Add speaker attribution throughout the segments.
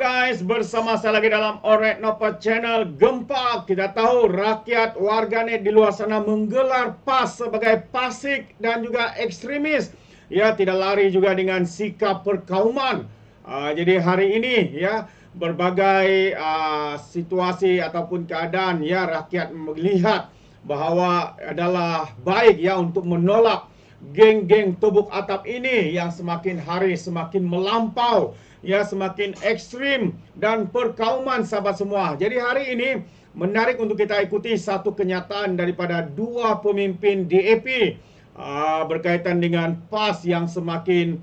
Speaker 1: Halo guys, bersama saya lagi dalam Alright Nova Channel. Gempa, kita tahu rakyat warganet di luar sana menggelar PAS sebagai fasik dan juga ekstremis. Ya, tidak lari juga dengan sikap perkauman. Jadi hari ini ya, berbagai situasi ataupun keadaan ya, rakyat melihat bahawa adalah baik ya untuk menolak geng-geng tubuk atap ini yang semakin hari semakin melampau, ya semakin ekstrim dan perkauman sahabat semua. Jadi hari ini menarik untuk kita ikuti satu kenyataan daripada dua pemimpin DAP berkaitan dengan PAS yang semakin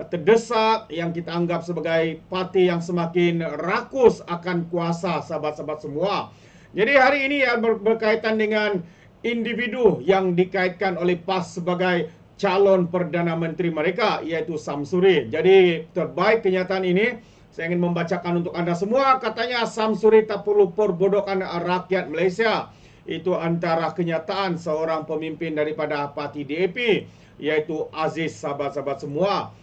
Speaker 1: terdesak, yang kita anggap sebagai parti yang semakin rakus akan kuasa sahabat-sahabat semua. Jadi hari ini ya berkaitan dengan individu yang dikaitkan oleh PAS sebagai calon Perdana Menteri mereka, iaitu Samsuri. Jadi terbaik kenyataan ini saya ingin membacakan untuk anda semua. Katanya Samsuri tak perlu perbodohkan rakyat Malaysia. Itu antara kenyataan seorang pemimpin daripada parti DAP, iaitu Aziz, sahabat-sahabat semua.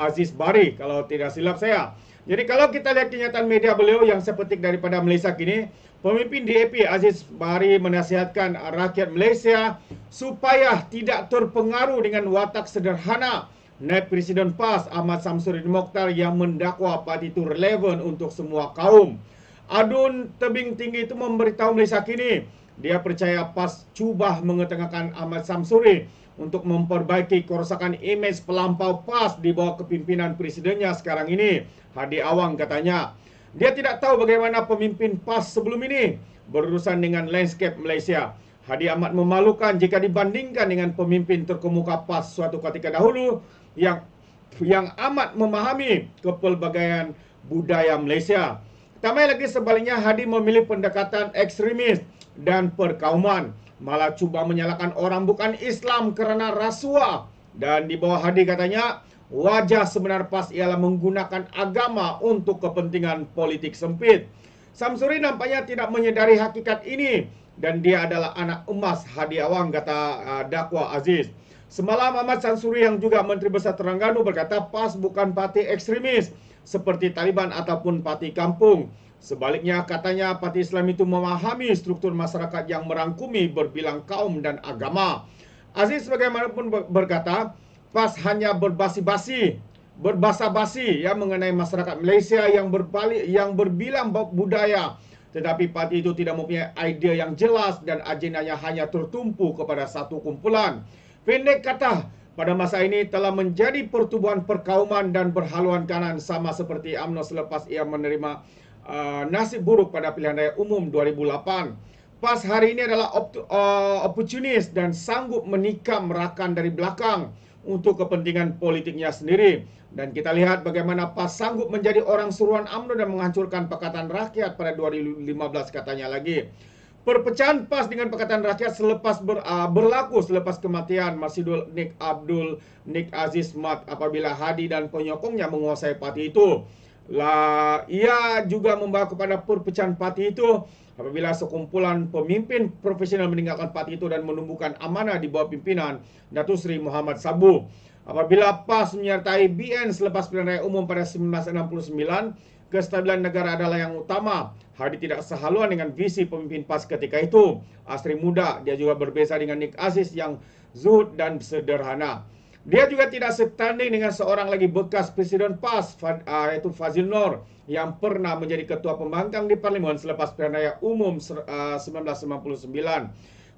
Speaker 1: Aziz Bari kalau tidak silap saya. Jadi kalau kita lihat kenyataan media beliau yang saya petik daripada Malaysia kini, pemimpin DAP Aziz Bari menasihatkan rakyat Malaysia supaya tidak terpengaruh dengan watak sederhana Naib Presiden PAS Ahmad Samsuri Mokhtar yang mendakwa parti itu relevan untuk semua kaum. Adun Tebing Tinggi itu memberitahu Malaysia kini dia percaya PAS cuba mengetengahkan Ahmad Samsuri untuk memperbaiki kerosakan imej pelampau PAS di bawah kepimpinan presidennya sekarang ini, Hadi Awang katanya. Dia tidak tahu bagaimana pemimpin PAS sebelum ini berurusan dengan landscape Malaysia. Hadi amat memalukan jika dibandingkan dengan pemimpin terkemuka PAS suatu ketika dahulu yang amat memahami kepelbagaian budaya Malaysia. Tambah lagi sebaliknya, Hadi memilih pendekatan ekstremis dan perkauman, malah cuba menyalahkan orang bukan Islam kerana rasuah. Dan di bawah Hadi katanya, wajah sebenar PAS ialah menggunakan agama untuk kepentingan politik sempit. Samsuri nampaknya tidak menyedari hakikat ini dan dia adalah anak emas Hadi Awang, kata dakwa Aziz. Semalam Ahmad Samsuri yang juga Menteri Besar Terengganu berkata PAS bukan parti ekstremis seperti Taliban ataupun parti kampung. Sebaliknya katanya parti Islam itu memahami struktur masyarakat yang merangkumi berbilang kaum dan agama. Aziz bagaimanapun berkata, PAS hanya berbasa-basi ya mengenai masyarakat Malaysia yang berbilang budaya, tetapi parti itu tidak mempunyai idea yang jelas dan agendanya hanya tertumpu kepada satu kumpulan. Pendek kata, pada masa ini telah menjadi pertubuhan perkauman dan berhaluan kanan sama seperti UMNO selepas ia menerima nasib buruk pada pilihan raya umum 2008. PAS hari ini adalah oportunis dan sanggup menikam rakan dari belakang untuk kepentingan politiknya sendiri. Dan kita lihat bagaimana PAS sanggup menjadi orang suruhan UMNO dan menghancurkan Pakatan Rakyat pada 2015 katanya lagi. Perpecahan PAS dengan Pakatan Rakyat berlaku selepas kematian Masjidul Nik Aziz Mat apabila Hadi dan penyokongnya menguasai parti itu. Ia juga membawa kepada perpecahan parti itu apabila sekumpulan pemimpin profesional meninggalkan parti itu dan menumbuhkan amanah di bawah pimpinan Datuk Seri Muhammad Sabu. Apabila PAS menyertai BN selepas pilihan raya umum pada 1969, kestabilan negara adalah yang utama. Hadi tidak sehaluan dengan visi pemimpin PAS ketika itu. Asri muda, dia juga berbeza dengan Nik Aziz yang zuhud dan sederhana. Dia juga tidak setanding dengan seorang lagi bekas Presiden PAS, yaitu Fazil Nur, yang pernah menjadi ketua pembangkang di Parlimen selepas pilihan raya umum 1999.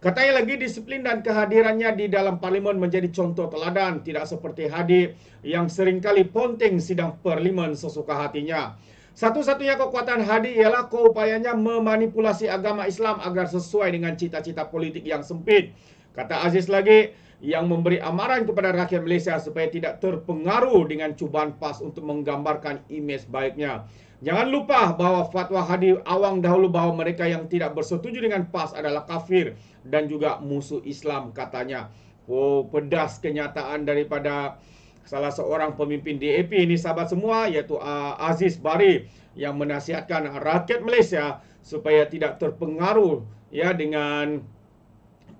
Speaker 1: Katanya lagi disiplin dan kehadirannya di dalam Parlimen menjadi contoh teladan, tidak seperti Hadi yang seringkali ponteng sidang Parlimen sesuka hatinya. Satu-satunya kekuatan Hadi ialah keupayanya memanipulasi agama Islam agar sesuai dengan cita-cita politik yang sempit. Kata Aziz lagi, yang memberi amaran kepada rakyat Malaysia supaya tidak terpengaruh dengan cubaan PAS untuk menggambarkan imej baiknya. Jangan lupa bahawa fatwa Hadi Awang dahulu bahawa mereka yang tidak bersetuju dengan PAS adalah kafir dan juga musuh Islam, katanya. Oh, pedas kenyataan daripada salah seorang pemimpin DAP ini sahabat semua, iaitu Aziz Bari, yang menasihatkan rakyat Malaysia supaya tidak terpengaruh ya dengan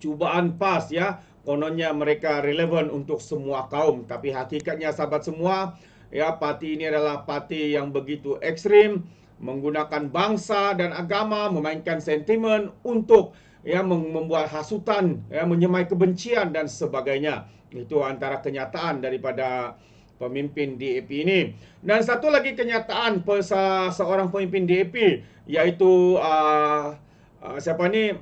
Speaker 1: cubaan PAS ya. Kononnya mereka relevan untuk semua kaum, tapi hakikatnya sahabat semua, Ya, parti ini adalah parti yang begitu ekstrim, menggunakan bangsa dan agama, memainkan sentimen untuk membuat hasutan, menyemai kebencian dan sebagainya. Itu antara kenyataan daripada pemimpin DAP ini. Dan satu lagi kenyataan seorang pemimpin DAP, yaitu siapa ni,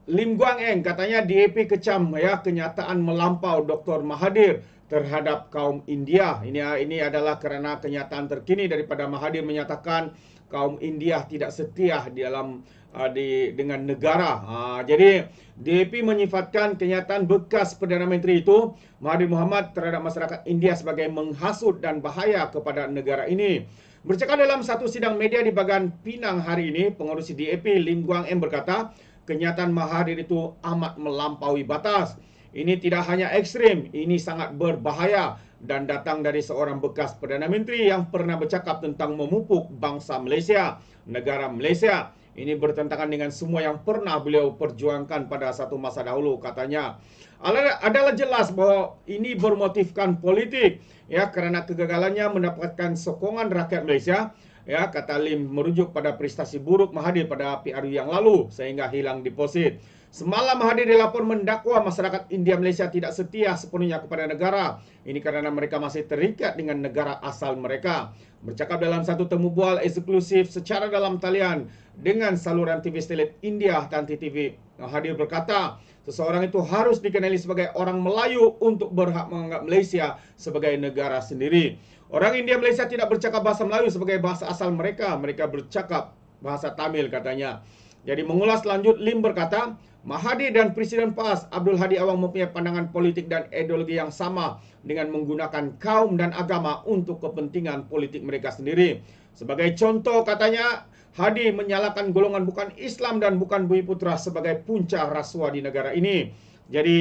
Speaker 1: Lim Guang Eng, katanya DAP kecam kenyataan melampau Dr. Mahathir terhadap kaum India. Ini adalah kerana kenyataan terkini daripada Mahathir menyatakan kaum India tidak setia dengan negara. Jadi DAP menyifatkan kenyataan bekas Perdana Menteri itu, Mahathir Mohamad, terhadap masyarakat India sebagai menghasut dan bahaya kepada negara ini. Bercakap dalam satu sidang media di bahagian Pinang hari ini, pengurusi DAP Lim Guang Eng berkata, kenyataan Mahathir itu amat melampaui batas. Ini tidak hanya ekstrim, ini sangat berbahaya dan datang dari seorang bekas Perdana Menteri yang pernah bercakap tentang memupuk bangsa Malaysia, negara Malaysia. Ini bertentangan dengan semua yang pernah beliau perjuangkan pada satu masa dahulu, katanya. Adalah jelas bahawa ini bermotifkan politik, kerana kegagalannya mendapatkan sokongan rakyat Malaysia. Kata Lim merujuk pada prestasi buruk Mahathir pada PRU yang lalu sehingga hilang deposit. Semalam Mahathir dilapor mendakwa masyarakat India Malaysia tidak setia sepenuhnya kepada negara. Ini kerana mereka masih terikat dengan negara asal mereka. Bercakap dalam satu temu bual eksklusif secara dalam talian dengan saluran TV satelit India dan TV, Mahathir berkata, seseorang itu harus dikenali sebagai orang Melayu untuk berhak menganggap Malaysia sebagai negara sendiri. Orang India Malaysia tidak bercakap bahasa Melayu sebagai bahasa asal mereka. Mereka bercakap bahasa Tamil, katanya. Jadi mengulas lanjut, Lim berkata, Mahathir dan Presiden PAS Abdul Hadi Awang mempunyai pandangan politik dan ideologi yang sama dengan menggunakan kaum dan agama untuk kepentingan politik mereka sendiri. Sebagai contoh, katanya, Hadi menyalahkan golongan bukan Islam dan bukan Bumiputra sebagai punca rasuah di negara ini. Jadi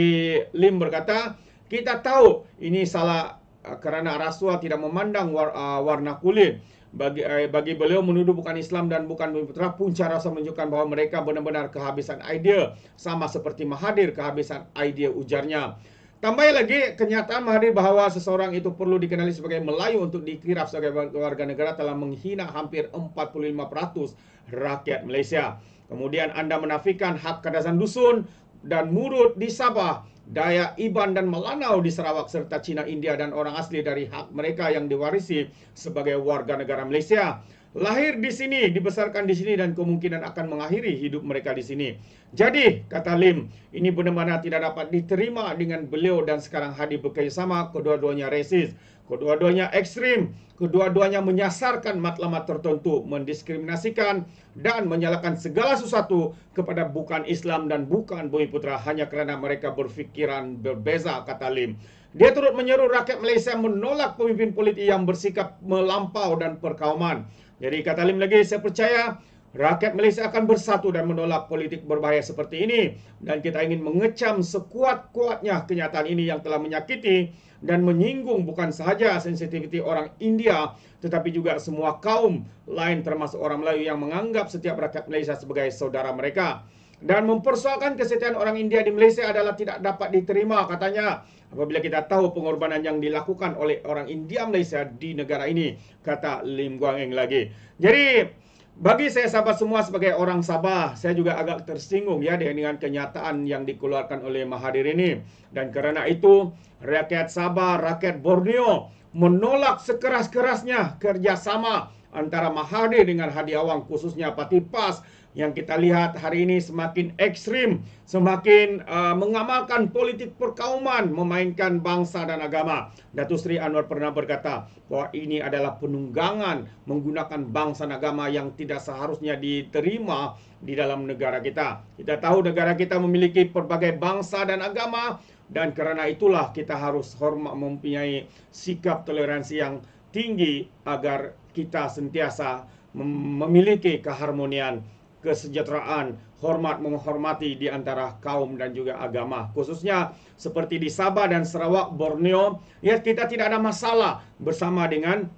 Speaker 1: Lim berkata, kita tahu ini salah kerana rasuah tidak memandang warna kulit. Bagi beliau menuduh bukan Islam dan bukan Bumiputra, punca rasuah menunjukkan bahawa mereka benar-benar kehabisan idea, sama seperti Mahathir kehabisan idea, ujarnya. Tambah lagi, kenyataan Mahathir bahawa seseorang itu perlu dikenali sebagai Melayu untuk dikira sebagai warga negara telah menghina hampir 45% rakyat Malaysia. Kemudian anda menafikan hak Kadazan Dusun dan Murut di Sabah, Dayak, Iban dan Melanau di Sarawak serta Cina, India dan orang asli dari hak mereka yang diwarisi sebagai warga negara Malaysia. Lahir di sini, dibesarkan di sini dan kemungkinan akan mengakhiri hidup mereka di sini. Jadi, kata Lim, ini benar-benar tidak dapat diterima dengan beliau dan sekarang Hadi bekerjasama, kedua-duanya resis, kedua-duanya ekstrim, kedua-duanya menyasarkan matlamat tertentu, mendiskriminasikan dan menyalahkan segala sesuatu kepada bukan Islam dan bukan Bumiputra hanya kerana mereka berfikiran berbeza, kata Lim. Dia turut menyeru rakyat Malaysia menolak pemimpin politik yang bersikap melampau dan perkauman. Jadi kata Lim lagi, saya percaya rakyat Malaysia akan bersatu dan menolak politik berbahaya seperti ini. Dan kita ingin mengecam sekuat-kuatnya kenyataan ini yang telah menyakiti dan menyinggung bukan sahaja sensitiviti orang India, tetapi juga semua kaum lain termasuk orang Melayu yang menganggap setiap rakyat Malaysia sebagai saudara mereka. Dan mempersoalkan kesetiaan orang India di Malaysia adalah tidak dapat diterima, katanya, apabila kita tahu pengorbanan yang dilakukan oleh orang India Malaysia di negara ini, kata Lim Guang Eng lagi. Jadi, bagi saya sahabat semua sebagai orang Sabah, saya juga agak tersinggung dengan kenyataan yang dikeluarkan oleh Mahathir ini. Dan kerana itu, rakyat Sabah, rakyat Borneo menolak sekeras-kerasnya kerjasama antara Mahathir dengan Hadi Awang, khususnya Parti PAS, yang kita lihat hari ini semakin ekstrim, semakin mengamalkan politik perkauman, memainkan bangsa dan agama. Datuk Seri Anwar pernah berkata bahwa ini adalah penunggangan menggunakan bangsa dan agama yang tidak seharusnya diterima di dalam negara kita. Kita tahu negara kita memiliki pelbagai bangsa dan agama, dan kerana itulah kita harus hormat, mempunyai sikap toleransi yang tinggi agar kita sentiasa memiliki keharmonian, kesejahteraan, hormat menghormati di antara kaum dan juga agama. Khususnya seperti di Sabah dan Sarawak, Borneo, kita tidak ada masalah bersama dengan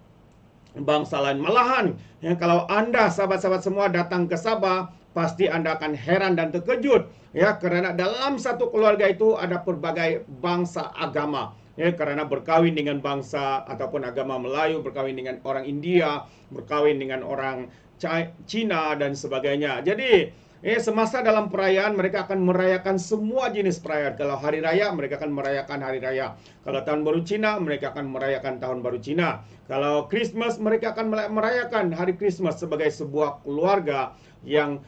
Speaker 1: bangsa lain. Malahan, kalau anda sahabat-sahabat semua datang ke Sabah, pasti anda akan heran dan terkejut, kerana dalam satu keluarga itu ada pelbagai bangsa agama. karena berkawin dengan bangsa ataupun agama Melayu, berkawin dengan orang India, berkawin dengan orang Cina dan sebagainya. Jadi semasa dalam perayaan mereka akan merayakan semua jenis perayaan. Kalau hari raya mereka akan merayakan hari raya. Kalau tahun baru Cina mereka akan merayakan tahun baru Cina. Kalau Christmas mereka akan merayakan hari Christmas sebagai sebuah keluarga yang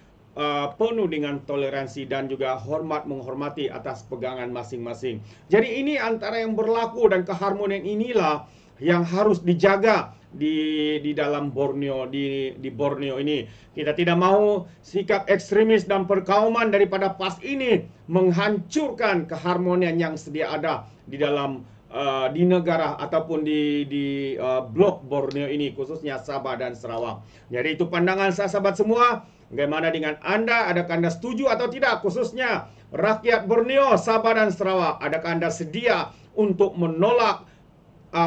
Speaker 1: penuh dengan toleransi dan juga menghormati atas pegangan masing-masing. Jadi ini antara yang berlaku dan keharmonian inilah yang harus dijaga di dalam Borneo, di Borneo ini. Kita tidak mau sikap ekstremis dan perkauman daripada PAS ini menghancurkan keharmonian yang sedia ada di dalam di negara ataupun di blok Borneo ini, khususnya Sabah dan Sarawak. Jadi itu pandangan saya, sahabat semua. Bagaimana dengan Anda? Adakah Anda setuju atau tidak? Khususnya rakyat Borneo, Sabah dan Sarawak, adakah Anda sedia untuk menolak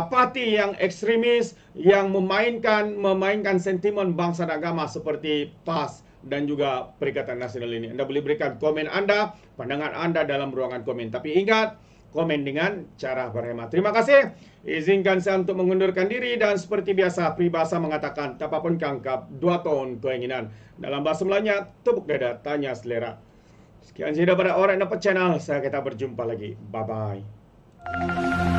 Speaker 1: parti yang ekstremis yang memainkan sentimen bangsa dan agama seperti PAS dan juga Perikatan Nasional ini? Anda boleh berikan komen Anda, pandangan Anda dalam ruangan komen. Tapi ingat, komen dengan cara berhemat. Terima kasih. Izinkan saya untuk mengundurkan diri, dan seperti biasa peribahasa mengatakan tapapun kangkap 2 tahun keinginan. Dalam bahasa Melayunya, tepuk dada, tanya selera. Sekian saja daripada Orek Dapat Channel. Kita berjumpa lagi. Bye-bye.